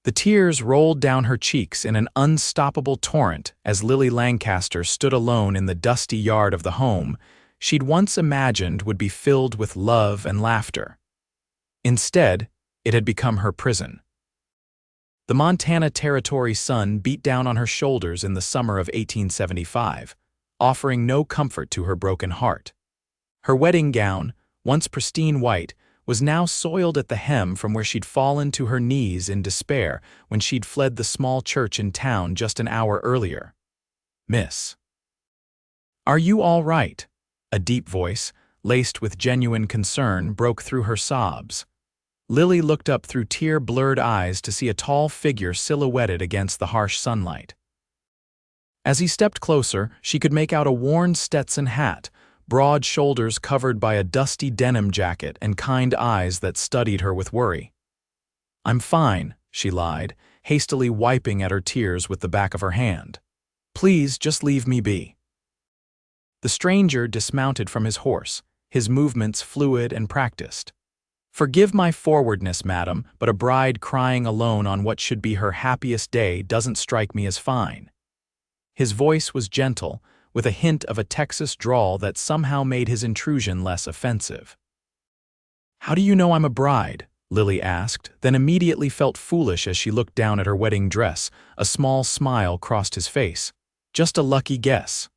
The tears rolled down her cheeks in an unstoppable torrent as Lily Lancaster stood alone in the dusty yard of the home she'd once imagined would be filled with love and laughter. Instead, it had become her prison. The Montana Territory sun beat down on her shoulders in the summer of 1875, offering no comfort to her broken heart. Her wedding gown, once pristine white, was now soiled at the hem from where she'd fallen to her knees in despair when she'd fled the small church in town just an hour earlier. "Miss, are you all right?" A deep voice, laced with genuine concern, broke through her sobs. Lily looked up through tear-blurred eyes to see a tall figure silhouetted against the harsh sunlight. As he stepped closer, she could make out a worn Stetson hat, broad shoulders covered by a dusty denim jacket and kind eyes that studied her with worry. "I'm fine," she lied, hastily wiping at her tears with the back of her hand. "Please just leave me be." The stranger dismounted from his horse, his movements fluid and practiced. "Forgive my forwardness, madam, but a bride crying alone on what should be her happiest day doesn't strike me as fine." His voice was gentle, with a hint of a Texas drawl that somehow made his intrusion less offensive. "How do you know I'm a bride?" Lily asked, then immediately felt foolish as she looked down at her wedding dress. A small smile crossed his face. "Just a lucky guess."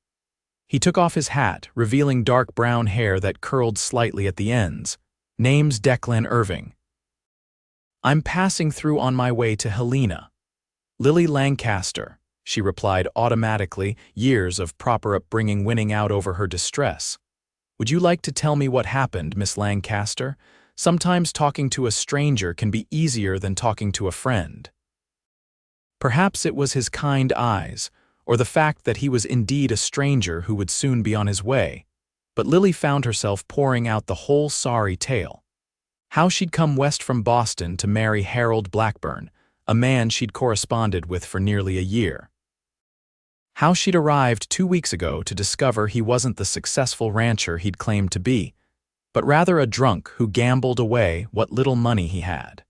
He took off his hat, revealing dark brown hair that curled slightly at the ends. "Name's Declan Irving. I'm passing through on my way to Helena." "Lily Lancaster," she replied automatically, years of proper upbringing winning out over her distress. "Would you like to tell me what happened, Miss Lancaster? Sometimes talking to a stranger can be easier than talking to a friend." Perhaps it was his kind eyes, or the fact that he was indeed a stranger who would soon be on his way, but Lily found herself pouring out the whole sorry tale. How she'd come west from Boston to marry Harold Blackburn, a man she'd corresponded with for nearly a year. How she'd arrived 2 weeks ago to discover he wasn't the successful rancher he'd claimed to be, but rather a drunk who gambled away what little money he had.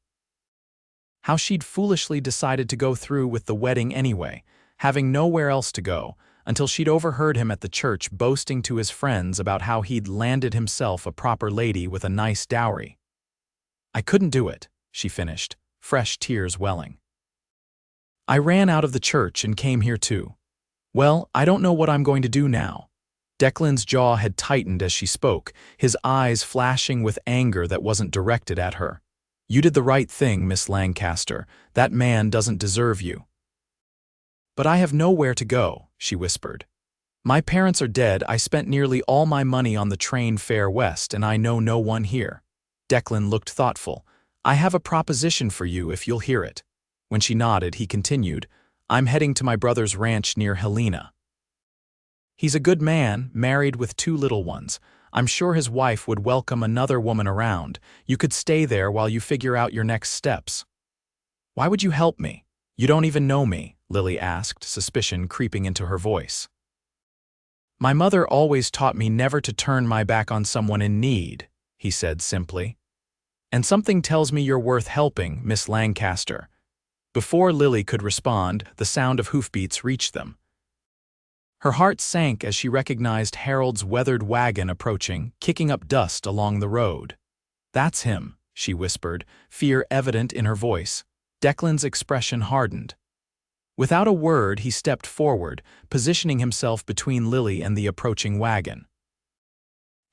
How she'd foolishly decided to go through with the wedding anyway, having nowhere else to go, until she'd overheard him at the church boasting to his friends about how he'd landed himself a proper lady with a nice dowry. "I couldn't do it," she finished, fresh tears welling. "I ran out of the church and came here too. Well, I don't know what I'm going to do now." Declan's jaw had tightened as she spoke, his eyes flashing with anger that wasn't directed at her. "You did the right thing, Miss Lancaster. That man doesn't deserve you." "But I have nowhere to go," she whispered. "My parents are dead. I spent nearly all my money on the train fare west, and I know no one here." Declan looked thoughtful. "I have a proposition for you if you'll hear it." When she nodded, he continued, "I'm heading to my brother's ranch near Helena. He's a good man, married with 2 little ones. I'm sure his wife would welcome another woman around. You could stay there while you figure out your next steps." "Why would you help me? You don't even know me," Lily asked, suspicion creeping into her voice. "My mother always taught me never to turn my back on someone in need," he said simply. "And something tells me you're worth helping, Miss Lancaster." Before Lily could respond, the sound of hoofbeats reached them. Her heart sank as she recognized Harold's weathered wagon approaching, kicking up dust along the road. "That's him," she whispered, fear evident in her voice. Declan's expression hardened. Without a word, he stepped forward, positioning himself between Lily and the approaching wagon.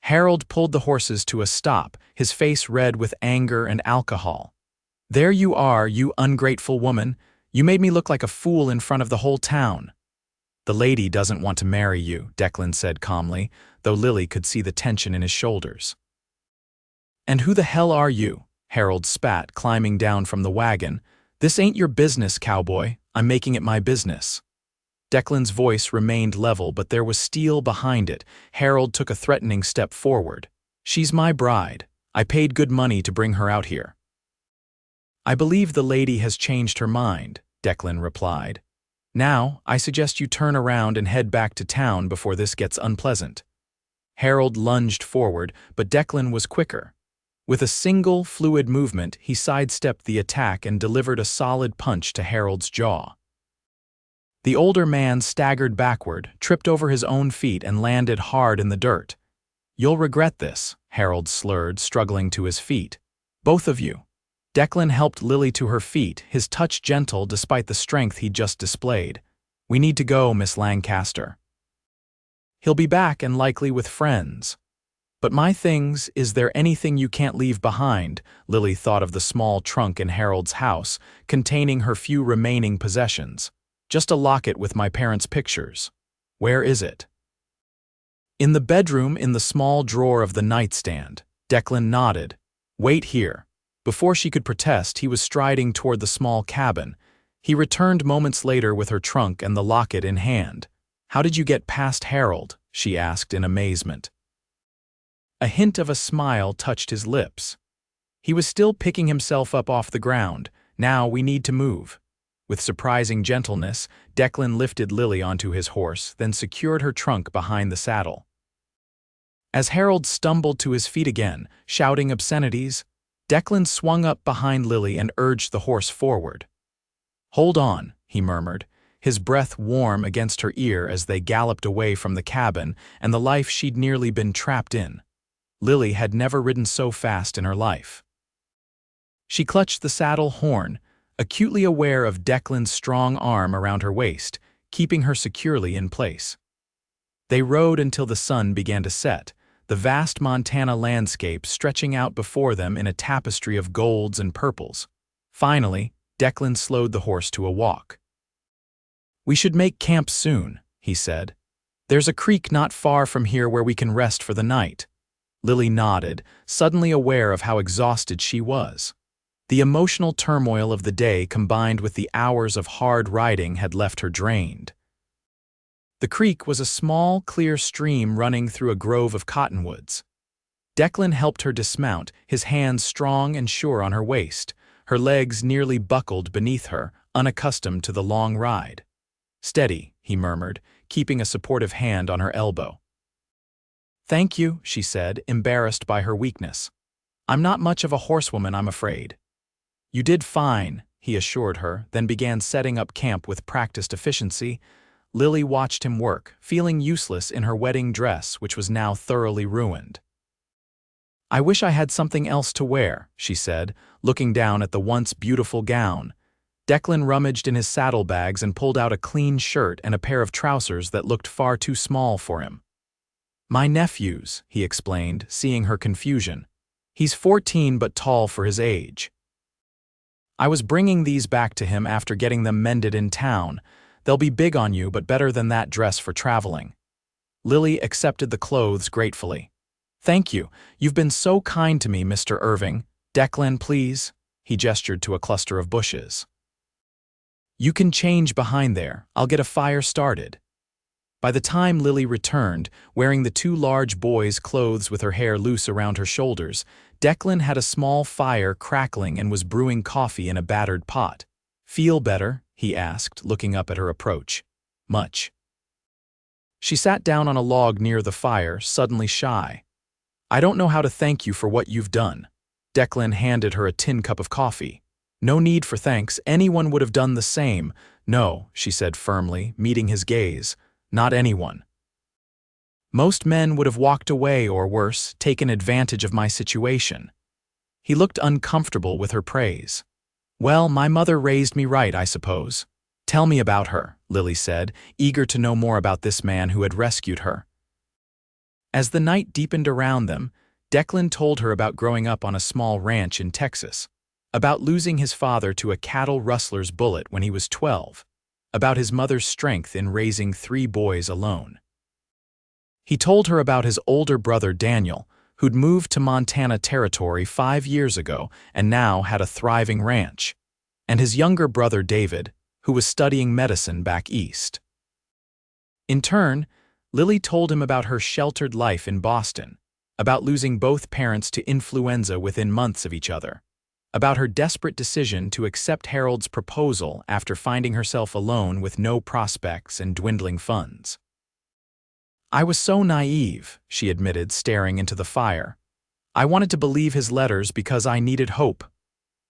Harold pulled the horses to a stop, his face red with anger and alcohol. "There you are, you ungrateful woman. You made me look like a fool in front of the whole town." "The lady doesn't want to marry you," Declan said calmly, though Lily could see the tension in his shoulders. "And who the hell are you?" Harold spat, climbing down from the wagon. "This ain't your business, cowboy. I'm making it my business." Declan's voice remained level, but there was steel behind it. Harold took a threatening step forward. "She's my bride. I paid good money to bring her out here." "I believe the lady has changed her mind," Declan replied. "Now, I suggest you turn around and head back to town before this gets unpleasant." Harold lunged forward, but Declan was quicker. With a single, fluid movement, he sidestepped the attack and delivered a solid punch to Harold's jaw. The older man staggered backward, tripped over his own feet, and landed hard in the dirt. "You'll regret this," Harold slurred, struggling to his feet. "Both of you." Declan helped Lily to her feet, his touch gentle despite the strength he'd just displayed. "We need to go, Miss Lancaster." "He'll be back and likely with friends." "But my things, is there anything you can't leave behind?" Lily thought of the small trunk in Harold's house, containing her few remaining possessions. "Just a locket with my parents' pictures." "Where is it?" "In the bedroom, in the small drawer of the nightstand." Declan nodded. "Wait here." Before she could protest, he was striding toward the small cabin. He returned moments later with her trunk and the locket in hand. "How did you get past Harold?" she asked in amazement. A hint of a smile touched his lips. "He was still picking himself up off the ground. Now we need to move." With surprising gentleness, Declan lifted Lily onto his horse, then secured her trunk behind the saddle. As Harold stumbled to his feet again, shouting obscenities, Declan swung up behind Lily and urged the horse forward. "Hold on," he murmured, his breath warm against her ear as they galloped away from the cabin and the life she'd nearly been trapped in. Lily had never ridden so fast in her life. She clutched the saddle horn, acutely aware of Declan's strong arm around her waist, keeping her securely in place. They rode until the sun began to set, the vast Montana landscape stretching out before them in a tapestry of golds and purples. Finally, Declan slowed the horse to a walk. "We should make camp soon," he said. "There's a creek not far from here where we can rest for the night." Lily nodded, suddenly aware of how exhausted she was. The emotional turmoil of the day combined with the hours of hard riding had left her drained. The creek was a small, clear stream running through a grove of cottonwoods. Declan helped her dismount, his hands strong and sure on her waist, her legs nearly buckled beneath her, unaccustomed to the long ride. "Steady," he murmured, keeping a supportive hand on her elbow. "Thank you," she said, embarrassed by her weakness. "I'm not much of a horsewoman, I'm afraid." "You did fine," he assured her, then began setting up camp with practiced efficiency. Lily watched him work, feeling useless in her wedding dress, which was now thoroughly ruined. "I wish I had something else to wear," she said, looking down at the once beautiful gown. Declan rummaged in his saddlebags and pulled out a clean shirt and a pair of trousers that looked far too small for him. "My nephew's," he explained, seeing her confusion. "He's 14 but tall for his age. I was bringing these back to him after getting them mended in town. They'll be big on you, but better than that dress for traveling." Lily accepted the clothes gratefully. "Thank you. You've been so kind to me, Mr. Irving. Declan, please." He gestured to a cluster of bushes. "You can change behind there. I'll get a fire started." By the time Lily returned, wearing the two large boys' clothes with her hair loose around her shoulders, Declan had a small fire crackling and was brewing coffee in a battered pot. "Feel better?" he asked, looking up at her approach. "Much." She sat down on a log near the fire, suddenly shy. "I don't know how to thank you for what you've done." Declan handed her a tin cup of coffee. "No need for thanks. Anyone would have done the same." "No," she said firmly, meeting his gaze. "Not anyone. Most men would have walked away or worse, taken advantage of my situation." He looked uncomfortable with her praise. "Well, my mother raised me right, I suppose." "Tell me about her," Lily said, eager to know more about this man who had rescued her. As the night deepened around them, Declan told her about growing up on a small ranch in Texas, about losing his father to a cattle rustler's bullet when he was 12, about his mother's strength in raising 3 boys alone. He told her about his older brother Daniel, who'd moved to Montana Territory 5 years ago and now had a thriving ranch, and his younger brother David, who was studying medicine back east. In turn, Lily told him about her sheltered life in Boston, about losing both parents to influenza within months of each other, about her desperate decision to accept Harold's proposal after finding herself alone with no prospects and dwindling funds. "I was so naive," she admitted, staring into the fire. I wanted to believe his letters because I needed hope.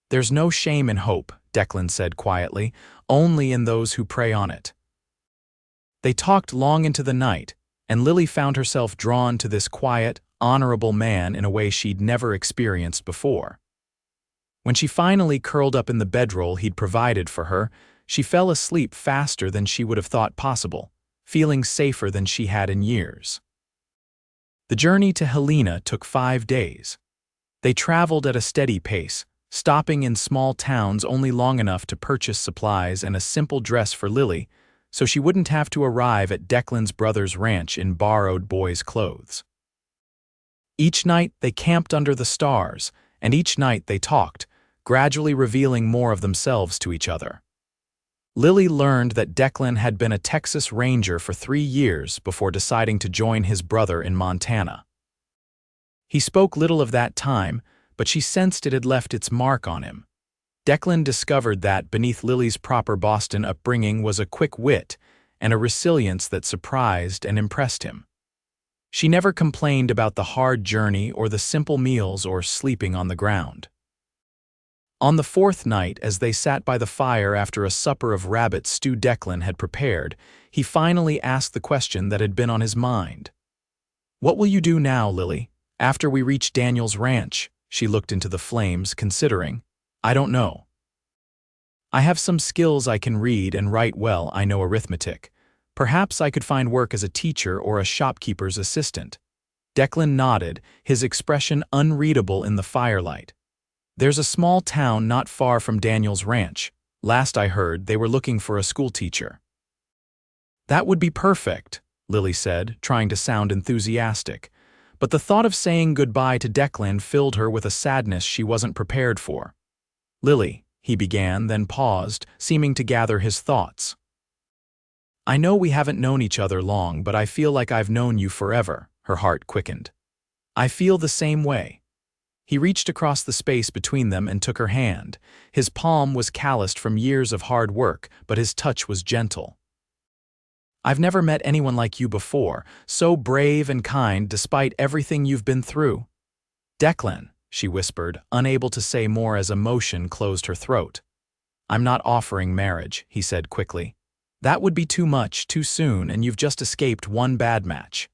There's no shame in hope, Declan said quietly, only in those who prey on it. They talked long into the night, and Lily found herself drawn to this quiet, honorable man in a way she'd never experienced before. When she finally curled up in the bedroll he'd provided for her, she fell asleep faster than she would have thought possible, feeling safer than she had in years. The journey to Helena took 5 days. They traveled at a steady pace, stopping in small towns only long enough to purchase supplies and a simple dress for Lily, so she wouldn't have to arrive at Declan's brother's ranch in borrowed boys' clothes. Each night they camped under the stars, and each night they talked, gradually revealing more of themselves to each other. Lily learned that Declan had been a Texas Ranger for 3 years before deciding to join his brother in Montana. He spoke little of that time, but she sensed it had left its mark on him. Declan discovered that beneath Lily's proper Boston upbringing was a quick wit and a resilience that surprised and impressed him. She never complained about the hard journey or the simple meals or sleeping on the ground. On the 4th night, as they sat by the fire after a supper of rabbit stew Declan had prepared, he finally asked the question that had been on his mind. "What will you do now, Lily, after we reach Daniel's ranch?" She looked into the flames, considering. "I don't know. I have some skills. I can read and write well. I know arithmetic. Perhaps I could find work as a teacher or a shopkeeper's assistant." Declan nodded, his expression unreadable in the firelight. "There's a small town not far from Daniel's ranch. Last I heard, they were looking for a schoolteacher." "That would be perfect," Lily said, trying to sound enthusiastic. But the thought of saying goodbye to Declan filled her with a sadness she wasn't prepared for. "Lily," he began, then paused, seeming to gather his thoughts. "I know we haven't known each other long, but I feel like I've known you forever." Her heart quickened. "I feel the same way." He reached across the space between them and took her hand. His palm was calloused from years of hard work, but his touch was gentle. "I've never met anyone like you before, so brave and kind despite everything you've been through." "Declan," she whispered, unable to say more as emotion closed her throat. "I'm not offering marriage," he said quickly. "That would be too much, too soon, and you've just escaped one bad match.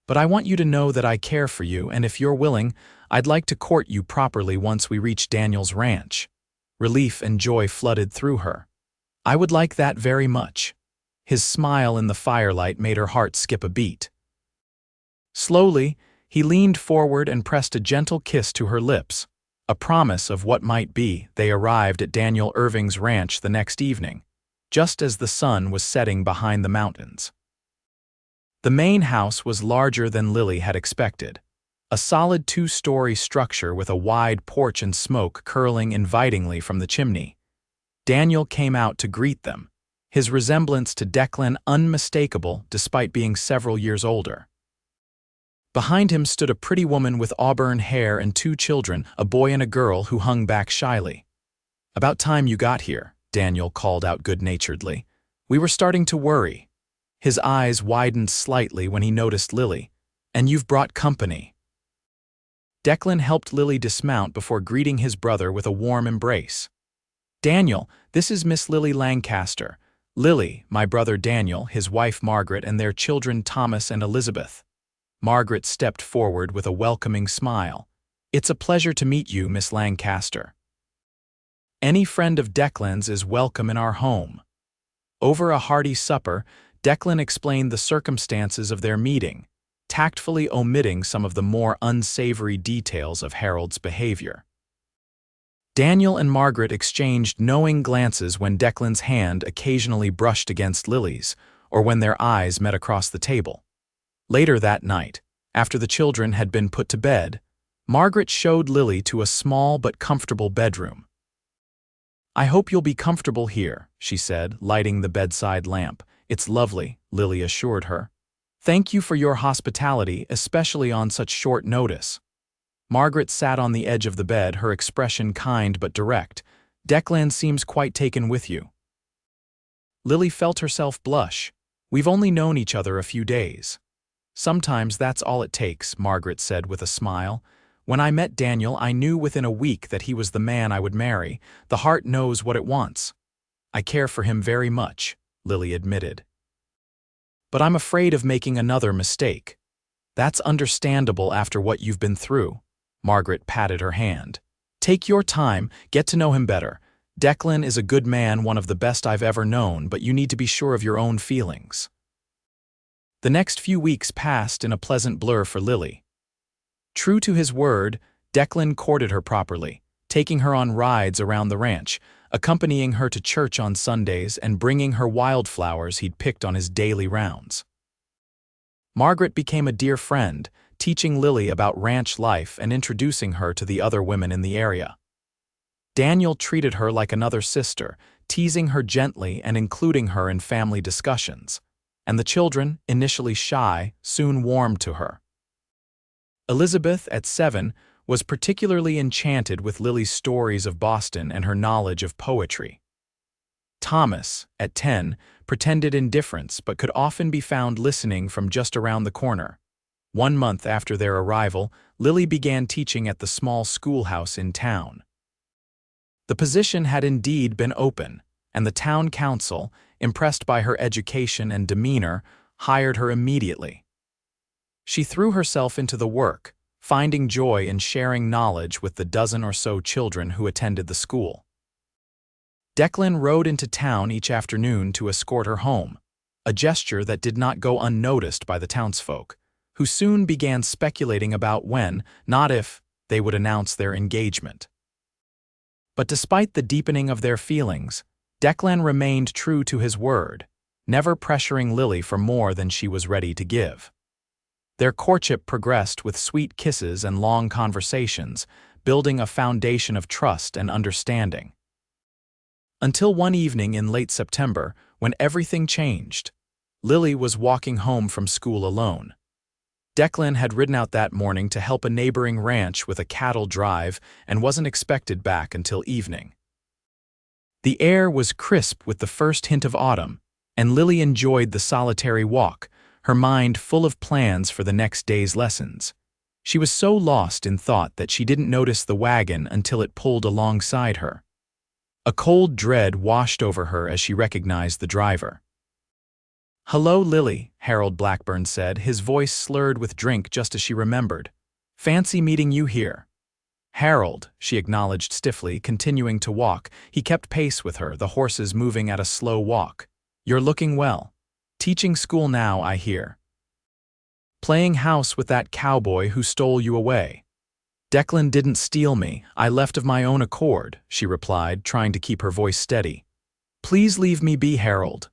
But I want you to know that I care for you, and if you're willing, I'd like to court you properly once we reach Daniel's ranch." Relief and joy flooded through her. "I would like that very much." His smile in the firelight made her heart skip a beat. Slowly, he leaned forward and pressed a gentle kiss to her lips. A promise of what might be. They arrived at Daniel Irving's ranch the next evening, just as the sun was setting behind the mountains. The main house was larger than Lily had expected. A solid 2-story structure with a wide porch and smoke curling invitingly from the chimney. Daniel came out to greet them, his resemblance to Declan unmistakable despite being several years older. Behind him stood a pretty woman with auburn hair and 2 children, a boy and a girl who hung back shyly. "About time you got here," Daniel called out good-naturedly. "We were starting to worry." His eyes widened slightly when he noticed Lily. "And you've brought company." Declan helped Lily dismount before greeting his brother with a warm embrace. "Daniel, this is Miss Lily Lancaster. Lily, my brother Daniel, his wife Margaret, and their children Thomas and Elizabeth." Margaret stepped forward with a welcoming smile. "It's a pleasure to meet you, Miss Lancaster. Any friend of Declan's is welcome in our home." Over a hearty supper, Declan explained the circumstances of their meeting, tactfully omitting some of the more unsavory details of Harold's behavior. Daniel and Margaret exchanged knowing glances when Declan's hand occasionally brushed against Lily's, or when their eyes met across the table. Later that night, after the children had been put to bed, Margaret showed Lily to a small but comfortable bedroom. "I hope you'll be comfortable here," she said, lighting the bedside lamp. "It's lovely," Lily assured her. "Thank you for your hospitality, especially on such short notice." Margaret sat on the edge of the bed, her expression kind but direct. "Declan seems quite taken with you." Lily felt herself blush. "We've only known each other a few days." Sometimes that's all it takes, Margaret said with a smile. When I met Daniel, I knew within a week that he was the man I would marry. The heart knows what it wants. I care for him very much, Lily admitted. But I'm afraid of making another mistake. That's understandable after what you've been through. Margaret patted her hand. Take your time, get to know him better. Declan is a good man, one of the best I've ever known, but you need to be sure of your own feelings. The next few weeks passed in a pleasant blur for Lily. True to his word, Declan courted her properly, taking her on rides around the ranch, accompanying her to church on Sundays and bringing her wildflowers he'd picked on his daily rounds. Margaret became a dear friend, teaching Lily about ranch life and introducing her to the other women in the area. Daniel treated her like another sister, teasing her gently and including her in family discussions, and the children, initially shy, soon warmed to her. Elizabeth, at 7, was particularly enchanted with Lily's stories of Boston and her knowledge of poetry. Thomas, at 10, pretended indifference but could often be found listening from just around the corner. 1 month after their arrival, Lily began teaching at the small schoolhouse in town. The position had indeed been open, and the town council, impressed by her education and demeanor, hired her immediately. She threw herself into the work, finding joy in sharing knowledge with the dozen or so children who attended the school. Declan rode into town each afternoon to escort her home, a gesture that did not go unnoticed by the townsfolk, who soon began speculating about when, not if, they would announce their engagement. But despite the deepening of their feelings, Declan remained true to his word, never pressuring Lily for more than she was ready to give. Their courtship progressed with sweet kisses and long conversations, building a foundation of trust and understanding. Until one evening in late September, when everything changed. Lily was walking home from school alone. Declan had ridden out that morning to help a neighboring ranch with a cattle drive and wasn't expected back until evening. The air was crisp with the first hint of autumn, and Lily enjoyed the solitary walk, her mind full of plans for the next day's lessons. She was so lost in thought that she didn't notice the wagon until it pulled alongside her. A cold dread washed over her as she recognized the driver. "Hello, Lily," Harold Blackburn said, his voice slurred with drink just as she remembered. "Fancy meeting you here." "Harold," she acknowledged stiffly, continuing to walk. He kept pace with her, the horses moving at a slow walk. "You're looking well. Teaching school now, I hear. Playing house with that cowboy who stole you away." "Declan didn't steal me. I left of my own accord," she replied, trying to keep her voice steady. "Please leave me be, Harold."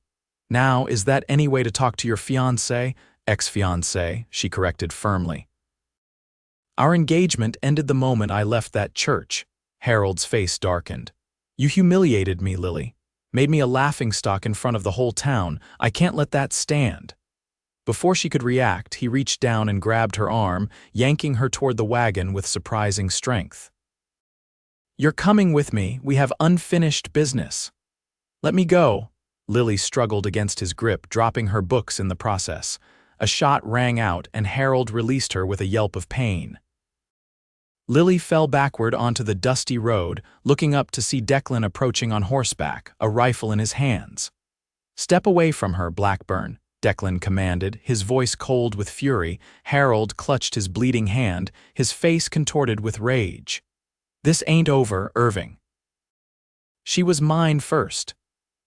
"Now, is that any way to talk to your fiancé?" "Ex-fiancé," she corrected firmly. "Our engagement ended the moment I left that church." Harold's face darkened. "You humiliated me, Lily. Made me a laughingstock in front of the whole town. I can't let that stand." Before she could react, he reached down and grabbed her arm, yanking her toward the wagon with surprising strength. "You're coming with me. We have unfinished business." "Let me go." Lily struggled against his grip, dropping her books in the process. A shot rang out, and Harold released her with a yelp of pain. Lily fell backward onto the dusty road, looking up to see Declan approaching on horseback, a rifle in his hands. "Step away from her, Blackburn," Declan commanded, his voice cold with fury. Harold clutched his bleeding hand, his face contorted with rage. "This ain't over, Irving." "She was mine first."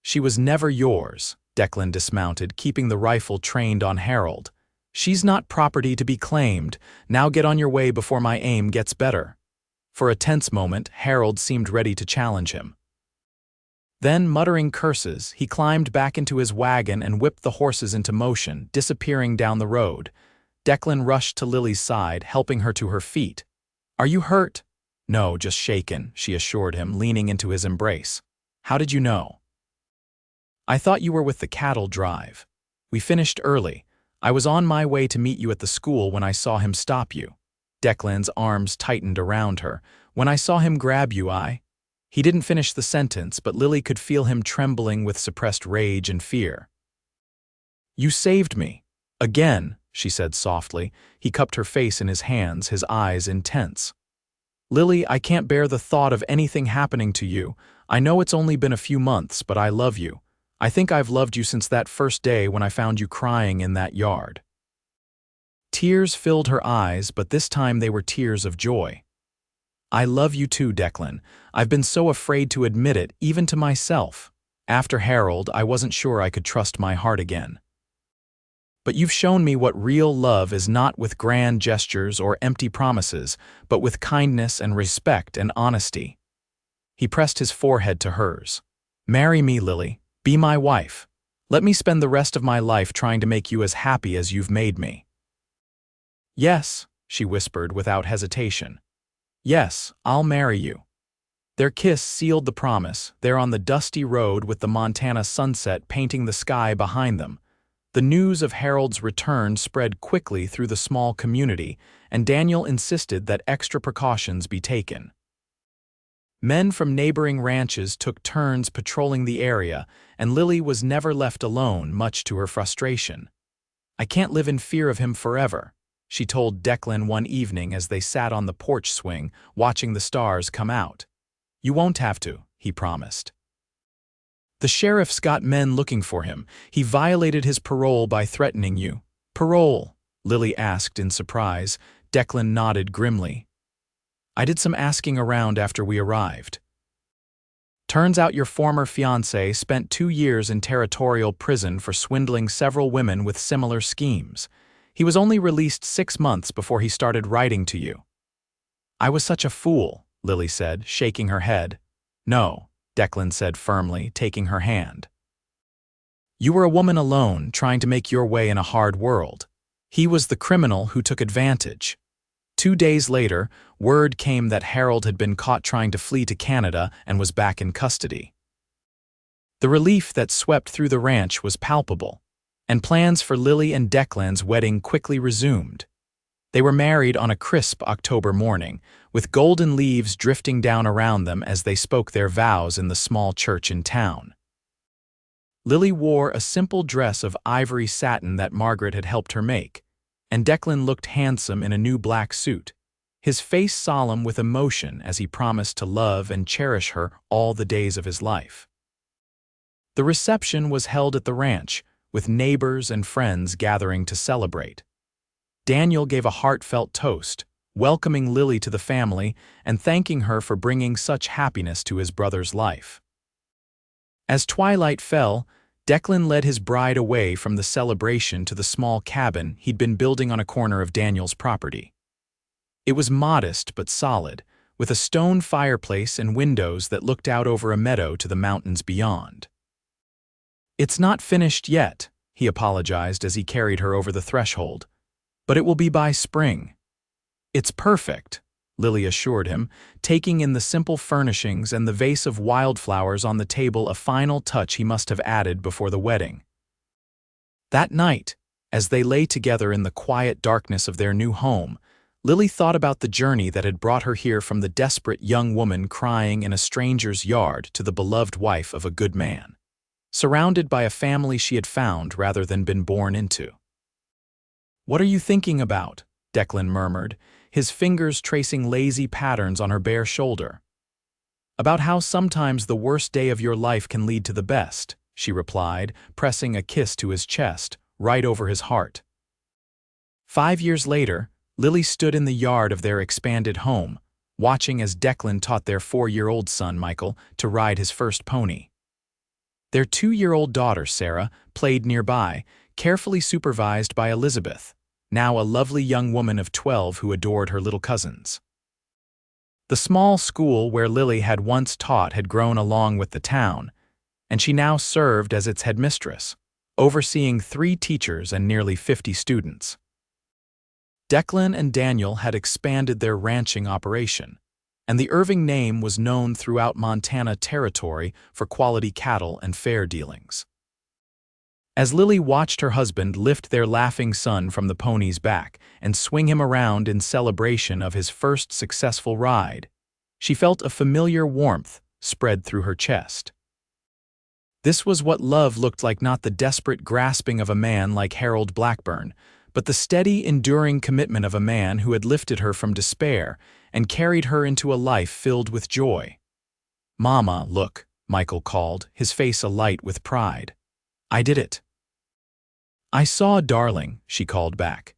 "She was never yours," Declan dismounted, keeping the rifle trained on Harold. "She's not property to be claimed. Now get on your way before my aim gets better." For a tense moment, Harold seemed ready to challenge him. Then, muttering curses, he climbed back into his wagon and whipped the horses into motion, disappearing down the road. Declan rushed to Lily's side, helping her to her feet. "Are you hurt?" "No, just shaken," she assured him, leaning into his embrace. "How did you know?" "I thought you were with the cattle drive. We finished early. I was on my way to meet you at the school when I saw him stop you." Declan's arms tightened around her. "When I saw him grab you, He didn't finish the sentence, but Lily could feel him trembling with suppressed rage and fear. "You saved me." Again, she said softly. He cupped her face in his hands, his eyes intense. "Lily, I can't bear the thought of anything happening to you. I know it's only been a few months, but I love you. I think I've loved you since that first day when I found you crying in that yard." Tears filled her eyes, but this time they were tears of joy. "I love you too, Declan. I've been so afraid to admit it, even to myself. After Harold, I wasn't sure I could trust my heart again. But you've shown me what real love is, not with grand gestures or empty promises, but with kindness and respect and honesty." He pressed his forehead to hers. "Marry me, Lily. Be my wife. Let me spend the rest of my life trying to make you as happy as you've made me." "Yes," she whispered without hesitation. "Yes, I'll marry you." Their kiss sealed the promise, there on the dusty road with the Montana sunset painting the sky behind them. The news of Harold's return spread quickly through the small community, and Daniel insisted that extra precautions be taken. Men from neighboring ranches took turns patrolling the area, and Lily was never left alone, much to her frustration. "I can't live in fear of him forever," she told Declan one evening as they sat on the porch swing, watching the stars come out. "You won't have to," he promised. "The sheriff's got men looking for him. He violated his parole by threatening you." "Parole?" Lily asked in surprise. Declan nodded grimly. "I did some asking around after we arrived. Turns out your former fiancé spent 2 years in territorial prison for swindling several women with similar schemes. He was only released 6 months before he started writing to you." "I was such a fool," Lily said, shaking her head. "No," Declan said firmly, taking her hand. "You were a woman alone, trying to make your way in a hard world. He was the criminal who took advantage." 2 days later, word came that Harold had been caught trying to flee to Canada and was back in custody. The relief that swept through the ranch was palpable, and plans for Lily and Declan's wedding quickly resumed. They were married on a crisp October morning, with golden leaves drifting down around them as they spoke their vows in the small church in town. Lily wore a simple dress of ivory satin that Margaret had helped her make, and Declan looked handsome in a new black suit, his face solemn with emotion as he promised to love and cherish her all the days of his life. The reception was held at the ranch, with neighbors and friends gathering to celebrate. Daniel gave a heartfelt toast, welcoming Lily to the family and thanking her for bringing such happiness to his brother's life. As twilight fell, Declan led his bride away from the celebration to the small cabin he'd been building on a corner of Daniel's property. It was modest but solid, with a stone fireplace and windows that looked out over a meadow to the mountains beyond. "It's not finished yet," he apologized as he carried her over the threshold, "but it will be by spring." "It's perfect," Lily assured him, taking in the simple furnishings and the vase of wildflowers on the table, a final touch he must have added before the wedding. That night, as they lay together in the quiet darkness of their new home, Lily thought about the journey that had brought her here, from the desperate young woman crying in a stranger's yard to the beloved wife of a good man, surrounded by a family she had found rather than been born into. "What are you thinking about?" Declan murmured, his fingers tracing lazy patterns on her bare shoulder. "About how sometimes the worst day of your life can lead to the best," she replied, pressing a kiss to his chest, right over his heart. 5 years later, Lily stood in the yard of their expanded home, watching as Declan taught their 4-year-old son, Michael, to ride his first pony. Their 2-year-old daughter, Sarah, played nearby, carefully supervised by Elizabeth, now a lovely young woman of 12 who adored her little cousins. The small school where Lily had once taught had grown along with the town, and she now served as its headmistress, overseeing 3 teachers and nearly 50 students. Declan and Daniel had expanded their ranching operation, and the Irving name was known throughout Montana territory for quality cattle and fair dealings. As Lily watched her husband lift their laughing son from the pony's back and swing him around in celebration of his first successful ride, she felt a familiar warmth spread through her chest. This was what love looked like, not the desperate grasping of a man like Harold Blackburn, but the steady, enduring commitment of a man who had lifted her from despair and carried her into a life filled with joy. "Mama, look," Michael called, his face alight with pride. "I did it." "I saw, darling," she called back.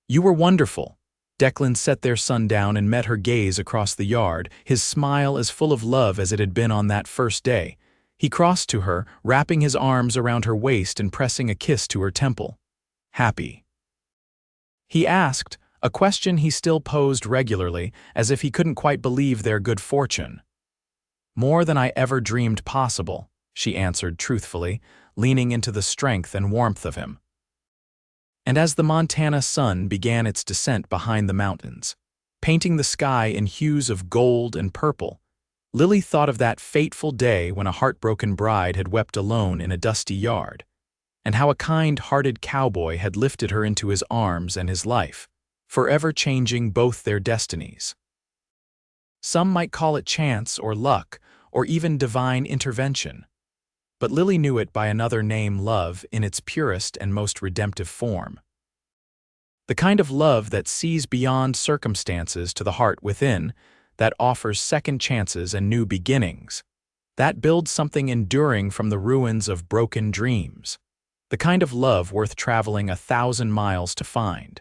"You were wonderful." Declan set their son down and met her gaze across the yard, his smile as full of love as it had been on that first day. He crossed to her, wrapping his arms around her waist and pressing a kiss to her temple. "Happy?" he asked, a question he still posed regularly, as if he couldn't quite believe their good fortune. "More than I ever dreamed possible," she answered truthfully, leaning into the strength and warmth of him. And as the Montana sun began its descent behind the mountains, painting the sky in hues of gold and purple, Lily thought of that fateful day when a heartbroken bride had wept alone in a dusty yard, and how a kind-hearted cowboy had lifted her into his arms and his life, forever changing both their destinies. Some might call it chance or luck, or even divine intervention, but Lily knew it by another name: love in its purest and most redemptive form. The kind of love that sees beyond circumstances to the heart within, that offers second chances and new beginnings, that builds something enduring from the ruins of broken dreams. The kind of love worth traveling 1,000 miles to find.